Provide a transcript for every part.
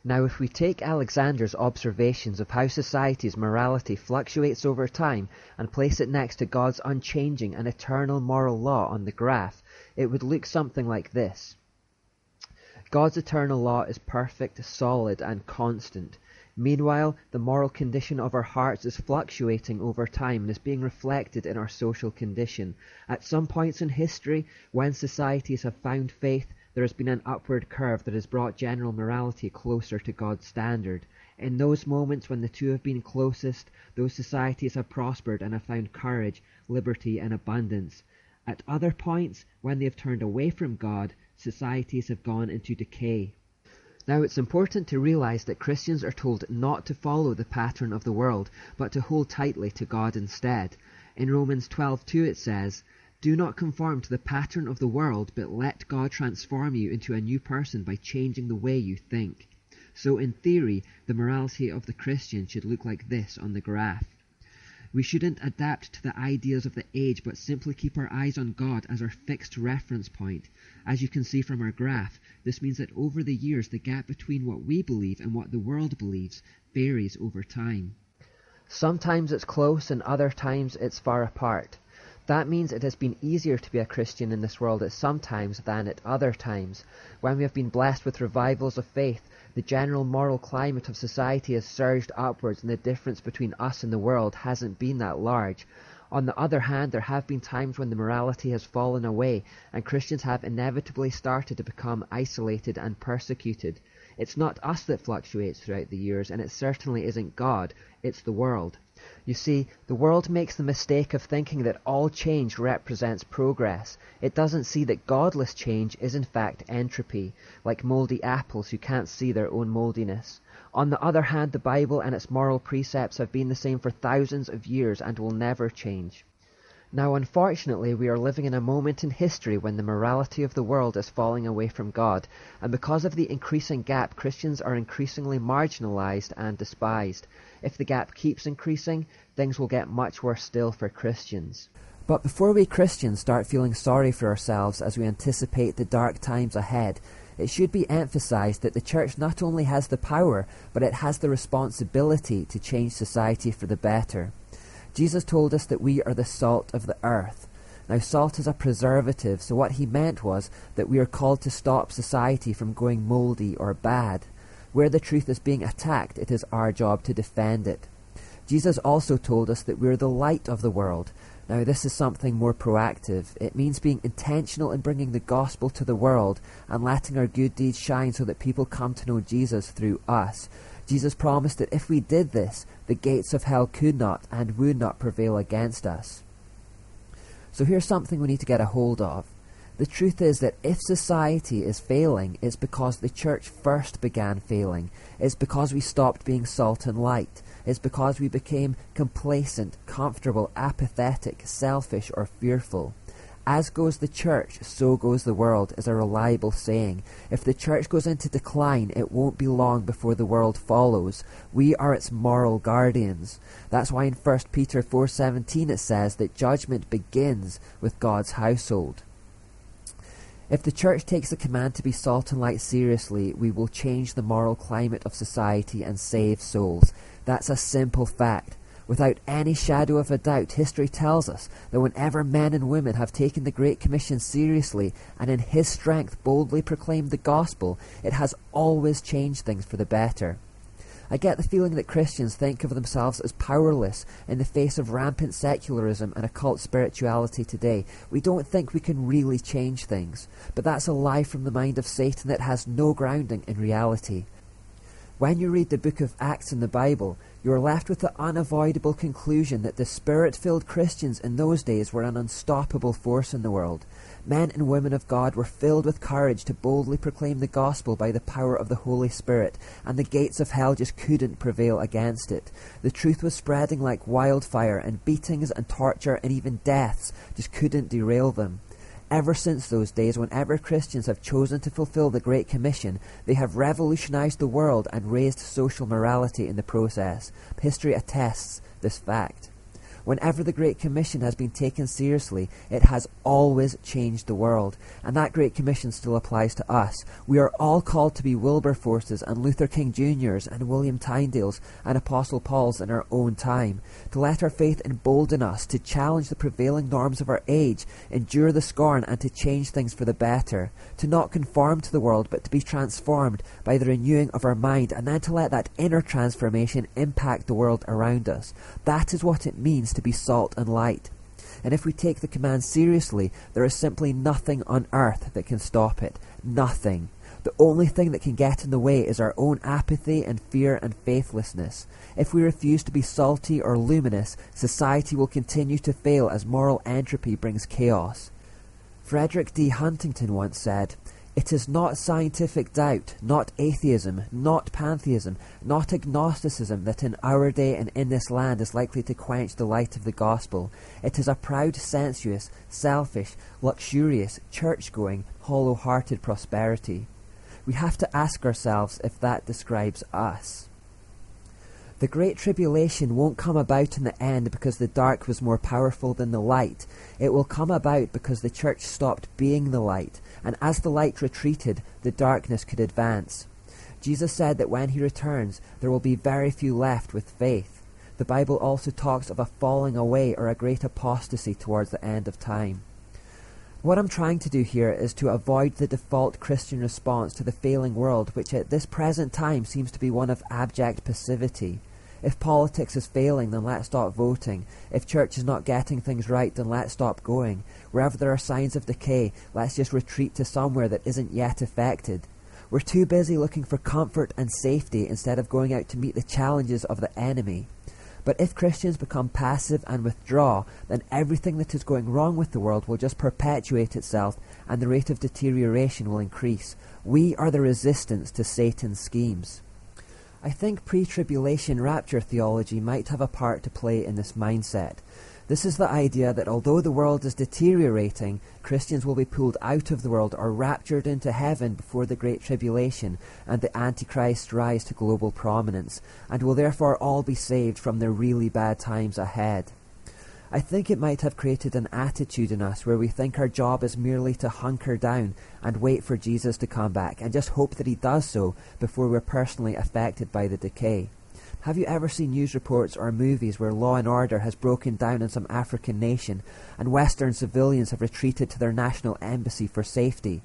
Now, if we take Alexander's observations of how society's morality fluctuates over time and place it next to God's unchanging and eternal moral law on the graph, it would look something like this. God's eternal law is perfect, solid, and constant. Meanwhile, the moral condition of our hearts is fluctuating over time and is being reflected in our social condition. At some points in history, when societies have found faith, there has been an upward curve that has brought general morality closer to God's standard. In those moments when the two have been closest, those societies have prospered and have found courage, liberty, and abundance. At other points, when they have turned away from God, societies have gone into decay. Now, it's important to realize that Christians are told not to follow the pattern of the world, but to hold tightly to God instead. In Romans 12:2 it says, "Do not conform to the pattern of the world, but let God transform you into a new person by changing the way you think." So in theory, the morality of the Christian should look like this on the graph. We shouldn't adapt to the ideas of the age, but simply keep our eyes on God as our fixed reference point. As you can see from our graph, this means that over the years, the gap between what we believe and what the world believes varies over time. Sometimes it's close and other times it's far apart. That means it has been easier to be a Christian in this world at some times than at other times. When we have been blessed with revivals of faith, the general moral climate of society has surged upwards and the difference between us and the world hasn't been that large. On the other hand, there have been times when the morality has fallen away and Christians have inevitably started to become isolated and persecuted. It's not us that fluctuates throughout the years, and it certainly isn't God, it's the world. You see, the world makes the mistake of thinking that all change represents progress. It doesn't see that godless change is in fact entropy, like mouldy apples who can't see their own mouldiness. On the other hand, the Bible and its moral precepts have been the same for thousands of years and will never change. Now, unfortunately, we are living in a moment in history when the morality of the world is falling away from God, and because of the increasing gap, Christians are increasingly marginalized and despised. If the gap keeps increasing, things will get much worse still for Christians. But before we Christians start feeling sorry for ourselves as we anticipate the dark times ahead, it should be emphasized that the church not only has the power, but it has the responsibility to change society for the better. Jesus told us that we are the salt of the earth. Now, salt is a preservative, so what he meant was that we are called to stop society from going mouldy or bad. Where the truth is being attacked, it is our job to defend it. Jesus also told us that we are the light of the world. Now, this is something more proactive. It means being intentional in bringing the gospel to the world and letting our good deeds shine so that people come to know Jesus through us. Jesus promised that if we did this, the gates of hell could not and would not prevail against us. So here's something we need to get a hold of. The truth is that if society is failing, it's because the church first began failing. It's because we stopped being salt and light. It's because we became complacent, comfortable, apathetic, selfish, or fearful. As goes the church, so goes the world, is a reliable saying. If the church goes into decline, it won't be long before the world follows. We are its moral guardians. That's why in 1 Peter 4:17 it says that judgment begins with God's household. If the church takes the command to be salt and light seriously, we will change the moral climate of society and save souls. That's a simple fact. Without any shadow of a doubt, history tells us that whenever men and women have taken the Great Commission seriously and in His strength boldly proclaimed the gospel, it has always changed things for the better. I get the feeling that Christians think of themselves as powerless in the face of rampant secularism and occult spirituality today. We don't think we can really change things, but that's a lie from the mind of Satan that has no grounding in reality. When you read the book of Acts in the Bible, you are left with the unavoidable conclusion that the Spirit-filled Christians in those days were an unstoppable force in the world. Men and women of God were filled with courage to boldly proclaim the gospel by the power of the Holy Spirit, and the gates of hell just couldn't prevail against it. The truth was spreading like wildfire, and beatings and torture and even deaths just couldn't derail them. Ever since those days, whenever Christians have chosen to fulfill the Great Commission, they have revolutionized the world and raised social morality in the process. History attests this fact. Whenever the Great Commission has been taken seriously, it has always changed the world. And that Great Commission still applies to us. We are all called to be Wilberforces and Luther King Jr.'s and William Tyndales and Apostle Paul's in our own time, to let our faith embolden us, to challenge the prevailing norms of our age, endure the scorn, and to change things for the better, to not conform to the world, but to be transformed by the renewing of our mind, and then to let that inner transformation impact the world around us. That is what it means to be salt and light. And if we take the command seriously, there is simply nothing on earth that can stop it. Nothing. The only thing that can get in the way is our own apathy and fear and faithlessness. If we refuse to be salty or luminous, society will continue to fail as moral entropy brings chaos. Frederick D. Huntington once said, "It is not scientific doubt, not atheism, not pantheism, not agnosticism that in our day and in this land is likely to quench the light of the gospel. It is a proud, sensuous, selfish, luxurious, church-going, hollow-hearted prosperity." We have to ask ourselves if that describes us. The Great Tribulation won't come about in the end because the dark was more powerful than the light. It will come about because the church stopped being the light, and as the light retreated, the darkness could advance. Jesus said that when he returns, there will be very few left with faith. The Bible also talks of a falling away or a great apostasy towards the end of time. What I'm trying to do here is to avoid the default Christian response to the failing world, which at this present time seems to be one of abject passivity. If politics is failing, then let's stop voting. If church is not getting things right, then let's stop going. Wherever there are signs of decay, let's just retreat to somewhere that isn't yet affected. We're too busy looking for comfort and safety instead of going out to meet the challenges of the enemy. But if Christians become passive and withdraw, then everything that is going wrong with the world will just perpetuate itself and the rate of deterioration will increase. We are the resistance to Satan's schemes. I think pre-tribulation rapture theology might have a part to play in this mindset. This is the idea that although the world is deteriorating, Christians will be pulled out of the world or raptured into heaven before the Great Tribulation and the Antichrist rise to global prominence, and will therefore all be saved from the really bad times ahead. I think it might have created an attitude in us where we think our job is merely to hunker down and wait for Jesus to come back and just hope that he does so before we're personally affected by the decay. Have you ever seen news reports or movies where law and order has broken down in some African nation and Western civilians have retreated to their national embassy for safety?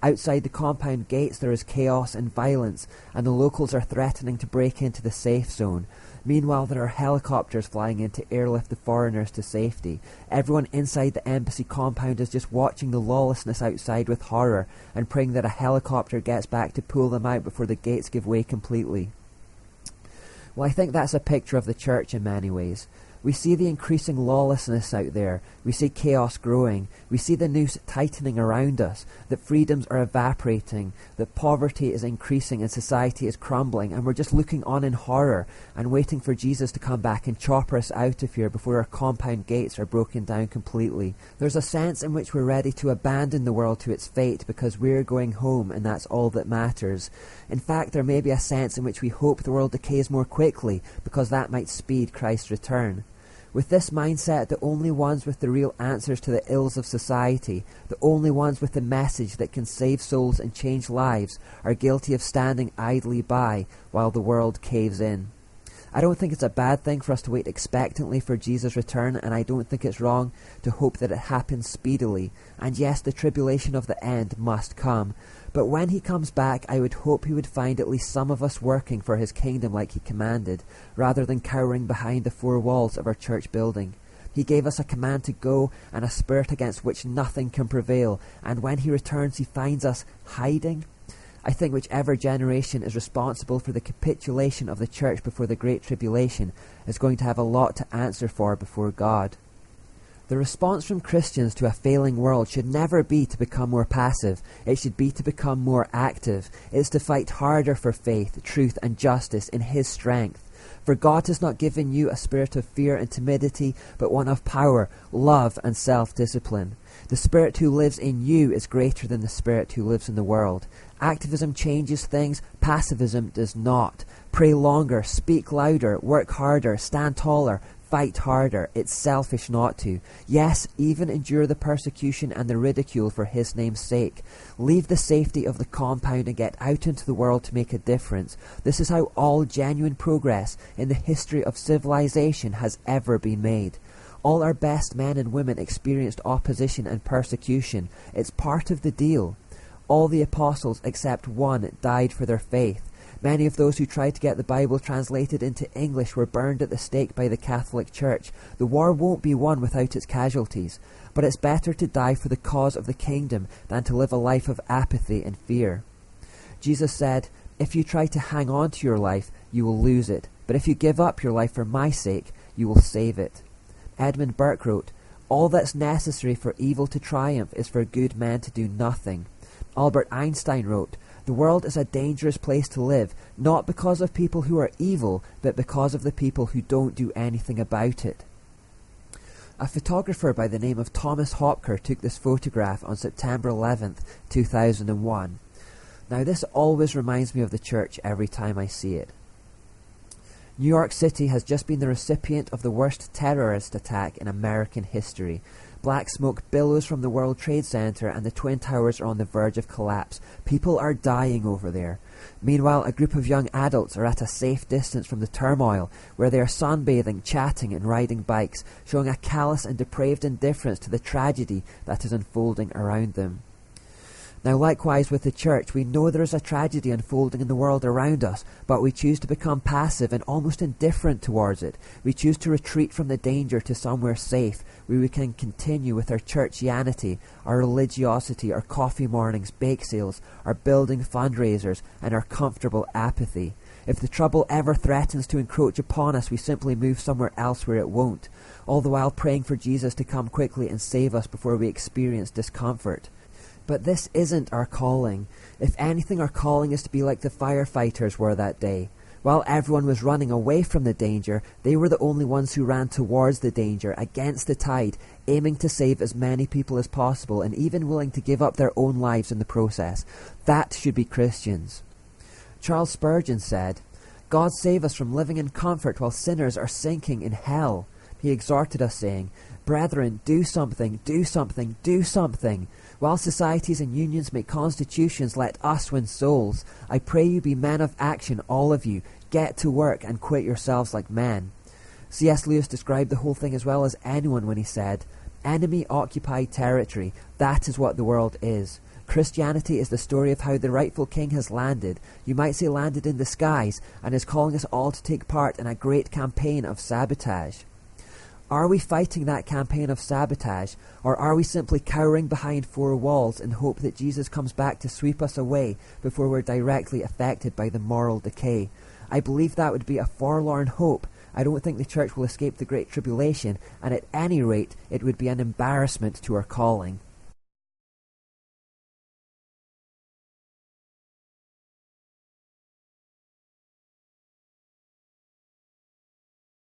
Outside the compound gates there is chaos and violence, and the locals are threatening to break into the safe zone. Meanwhile, there are helicopters flying in to airlift the foreigners to safety. Everyone inside the embassy compound is just watching the lawlessness outside with horror and praying that a helicopter gets back to pull them out before the gates give way completely. Well, I think that's a picture of the church in many ways. We see the increasing lawlessness out there. We see chaos growing. We see the noose tightening around us, that freedoms are evaporating, that poverty is increasing and society is crumbling, and we're just looking on in horror and waiting for Jesus to come back and chop us out of here before our compound gates are broken down completely. There's a sense in which we're ready to abandon the world to its fate because we're going home and that's all that matters. In fact, there may be a sense in which we hope the world decays more quickly because that might speed Christ's return. With this mindset, the only ones with the real answers to the ills of society, the only ones with the message that can save souls and change lives, are guilty of standing idly by while the world caves in. I don't think it's a bad thing for us to wait expectantly for Jesus' return, and I don't think it's wrong to hope that it happens speedily. And yes, the tribulation of the end must come. But when he comes back, I would hope he would find at least some of us working for his kingdom like he commanded, rather than cowering behind the four walls of our church building. He gave us a command to go and a spirit against which nothing can prevail, and when he returns he finds us hiding. I think whichever generation is responsible for the capitulation of the church before the Great Tribulation is going to have a lot to answer for before God. The response from Christians to a failing world should never be to become more passive. It should be to become more active. It is to fight harder for faith, truth, and justice in his strength. For God has not given you a spirit of fear and timidity, but one of power, love, and self-discipline. The Spirit who lives in you is greater than the Spirit who lives in the world. Activism changes things, passivism does not. Pray longer, speak louder, work harder, stand taller, Fight harder. It's selfish not to. Yes, even endure the persecution and the ridicule for his name's sake. Leave the safety of the compound and get out into the world to make a difference. This is how all genuine progress in the history of civilization has ever been made. All our best men and women experienced opposition and persecution. It's part of the deal. All the apostles except one died for their faith. Many of those who tried to get the Bible translated into English were burned at the stake by the Catholic Church. The war won't be won without its casualties, but it's better to die for the cause of the kingdom than to live a life of apathy and fear. Jesus said, "If you try to hang on to your life, you will lose it, but if you give up your life for my sake, you will save it." Edmund Burke wrote, "All that's necessary for evil to triumph is for good men to do nothing." Albert Einstein wrote, "The world is a dangerous place to live, not because of people who are evil, but because of the people who don't do anything about it." A photographer by the name of Thomas Hopker took this photograph on September 11th, 2001. Now this always reminds me of the church every time I see it. New York City has just been the recipient of the worst terrorist attack in American history. Black smoke billows from the World Trade Center and the Twin Towers are on the verge of collapse. People are dying over there. Meanwhile, a group of young adults are at a safe distance from the turmoil, where they are sunbathing, chatting and riding bikes, showing a callous and depraved indifference to the tragedy that is unfolding around them. Now likewise with the church, we know there is a tragedy unfolding in the world around us, but we choose to become passive and almost indifferent towards it. We choose to retreat from the danger to somewhere safe, where we can continue with our churchianity, our religiosity, our coffee mornings, bake sales, our building fundraisers, and our comfortable apathy. If the trouble ever threatens to encroach upon us, we simply move somewhere else where it won't, all the while praying for Jesus to come quickly and save us before we experience discomfort. But this isn't our calling. If anything, our calling is to be like the firefighters were that day. While everyone was running away from the danger, they were the only ones who ran towards the danger, against the tide, aiming to save as many people as possible, and even willing to give up their own lives in the process. That should be Christians. Charles Spurgeon said, "God save us from living in comfort while sinners are sinking in hell." He exhorted us, saying, "Brethren, do something, do something, do something. While societies and unions make constitutions, let us win souls. I pray you be men of action, all of you. Get to work and quit yourselves like men." C.S. Lewis described the whole thing as well as anyone when he said, "Enemy-occupied territory, that is what the world is. Christianity is the story of how the rightful king has landed, you might say landed in the skies, and is calling us all to take part in a great campaign of sabotage." Are we fighting that campaign of sabotage, or are we simply cowering behind four walls in hope that Jesus comes back to sweep us away before we're directly affected by the moral decay? I believe that would be a forlorn hope. I don't think the church will escape the Great Tribulation, and at any rate, it would be an embarrassment to our calling.